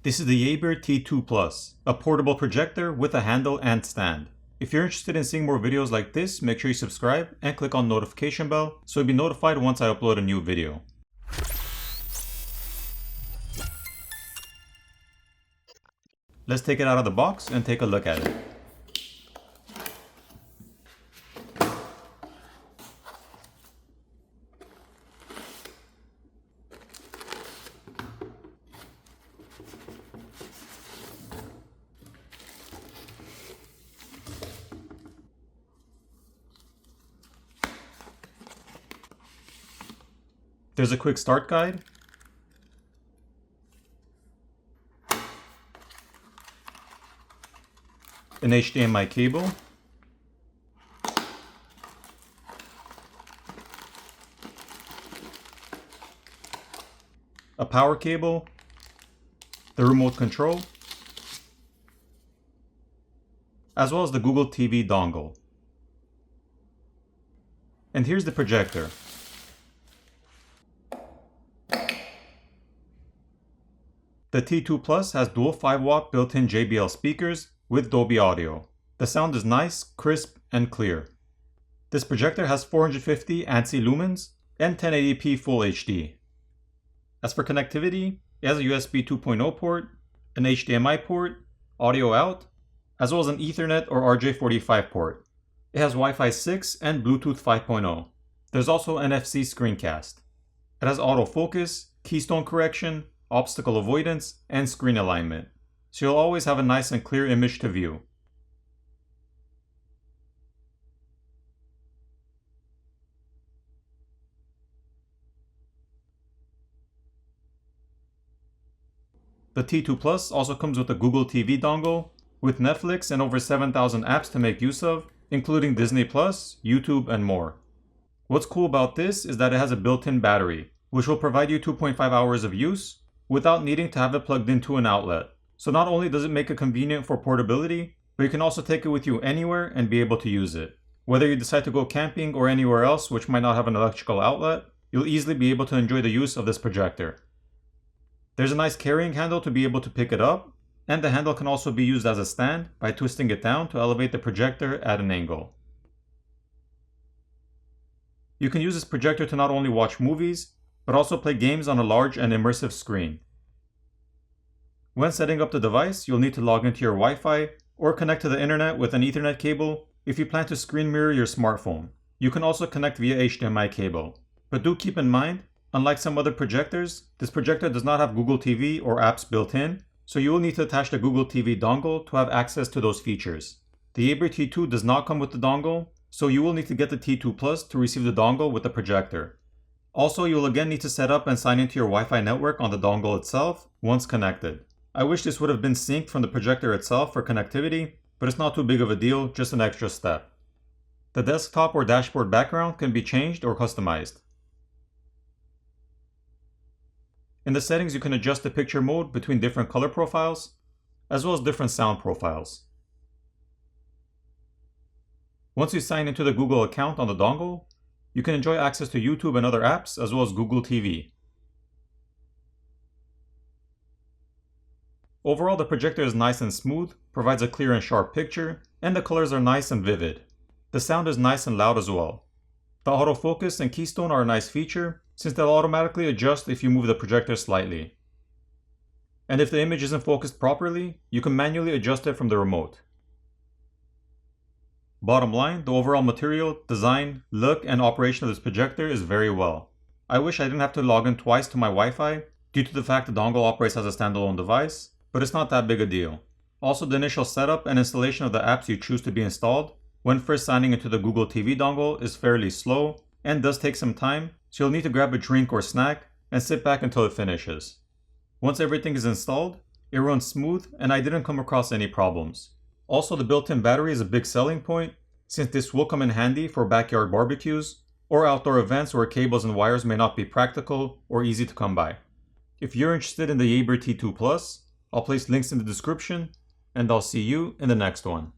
This is the Yaber T2 Plus, a portable projector with a handle and stand. If you're interested in seeing more videos like this, make sure you subscribe and click on the notification bell so you'll be notified once I upload a new video. Let's take it out of the box and take a look at it. There's a quick start guide, an HDMI cable, a power cable, the remote control, as well as the Google TV dongle. And here's the projector. The T2 Plus has dual 5-watt built-in JBL speakers with Dolby Audio. The sound is nice, crisp, and clear. This projector has 450 ANSI lumens and 1080p Full HD. As for connectivity, it has a USB 2.0 port, an HDMI port, audio out, as well as an Ethernet or RJ45 port. It has Wi-Fi 6 and Bluetooth 5.0. There's also NFC screencast. It has autofocus, keystone correction, obstacle avoidance, and screen alignment, so you'll always have a nice and clear image to view. The T2 Plus also comes with a Google TV dongle with Netflix and over 7,000 apps to make use of, including Disney+, YouTube, and more. What's cool about this is that it has a built-in battery, which will provide you 2.5 hours of use without needing to have it plugged into an outlet. So not only does it make it convenient for portability, but you can also take it with you anywhere and be able to use it. Whether you decide to go camping or anywhere else which might not have an electrical outlet, you'll easily be able to enjoy the use of this projector. There's a nice carrying handle to be able to pick it up, and the handle can also be used as a stand by twisting it down to elevate the projector at an angle. You can use this projector to not only watch movies, but also play games on a large and immersive screen. When setting up the device, you'll need to log into your Wi-Fi or connect to the internet with an Ethernet cable if you plan to screen mirror your smartphone. You can also connect via HDMI cable. But do keep in mind, unlike some other projectors, this projector does not have Google TV or apps built in, so you will need to attach the Google TV dongle to have access to those features. The Yaber T2 does not come with the dongle, so you will need to get the T2 Plus to receive the dongle with the projector. Also, you will again need to set up and sign into your Wi-Fi network on the dongle itself once connected. I wish this would have been synced from the projector itself for connectivity, but it's not too big of a deal, just an extra step. The desktop or dashboard background can be changed or customized. In the settings, you can adjust the picture mode between different color profiles, as well as different sound profiles. Once you sign into the Google account on the dongle, you can enjoy access to YouTube and other apps, as well as Google TV. Overall, the projector is nice and smooth, provides a clear and sharp picture, and the colors are nice and vivid. The sound is nice and loud as well. The autofocus and keystone are a nice feature, since they'll automatically adjust if you move the projector slightly. And if the image isn't focused properly, you can manually adjust it from the remote. Bottom line, the overall material, design, look, and operation of this projector is very well. I wish I didn't have to log in twice to my Wi-Fi due to the fact the dongle operates as a standalone device, but it's not that big a deal. Also, the initial setup and installation of the apps you choose to be installed when first signing into the Google TV dongle is fairly slow and does take some time, so you'll need to grab a drink or snack and sit back until it finishes. Once everything is installed, it runs smooth and I didn't come across any problems. Also, the built-in battery is a big selling point, since this will come in handy for backyard barbecues or outdoor events where cables and wires may not be practical or easy to come by. If you're interested in the Yaber T2 Plus, I'll place links in the description, and I'll see you in the next one.